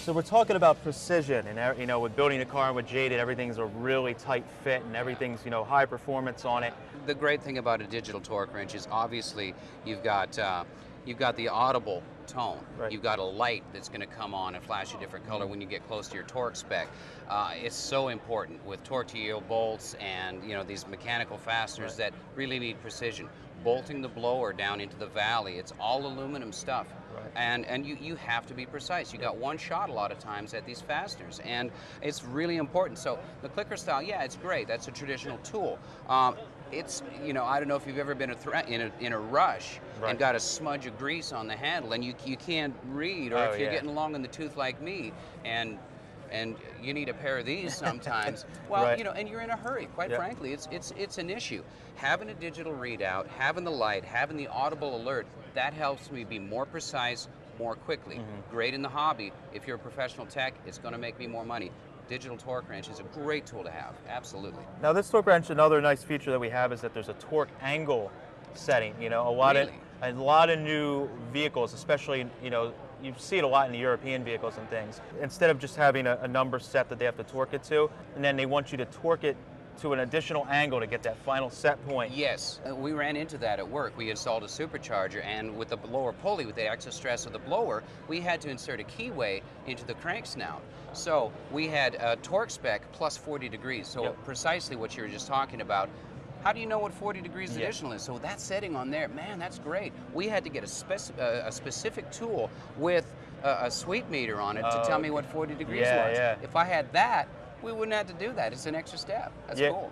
So we're talking about precision, and you know, with building a car and with Jaded, everything's a really tight fit, and everything's, you know, high performance on it. The great thing about a digital torque wrench is obviously you've got the audible tone. Right. You've got a light that's going to come on and flash a different color when you get close to your torque spec. It's so important with torque to yield bolts and, you know, these mechanical fasteners Right. that really need precision. Bolting the blower down into the valley, it's all aluminum stuff. Right. And you have to be precise. You got one shot a lot of times at these fasteners, and it's really important. So the clicker style, yeah, it's great. That's a traditional tool. It's, you know, I don't know if you've ever been in a rush Right. and got a smudge of grease on the handle and you can't read, or Oh, if you're yeah. getting along in the tooth like me and you need a pair of these sometimes. Well, Right. you know, and you're in a hurry. Quite Yeah. frankly, it's an issue. Having a digital readout, having the light, having the audible alert, that helps me be more precise more quickly. Great in the hobby. If you're a professional tech, it's going to make me more money. Digital torque wrench is a great tool to have. Absolutely. Now this torque wrench, another nice feature that we have is that there's a torque angle setting. You know, Really? a lot of new vehicles, especially, you know, you see it a lot in the European vehicles and things. Instead of just having a number set that they have to torque it to, and then they want you to torque it to an additional angle to get that final set point. Yes, we ran into that at work. We installed a supercharger, and with the lower pulley, with the extra stress of the blower, we had to insert a keyway into the crank snout. So we had a torque spec plus 40 degrees. So Yep. precisely what you were just talking about. How do you know what 40 degrees Yeah. additional is? So that setting on there, man, that's great. We had to get a specific tool with a sweep meter on it to tell me what 40 degrees Yeah, was. yeah. If I had that, we wouldn't have to do that. It's an extra step. That's Yeah. cool.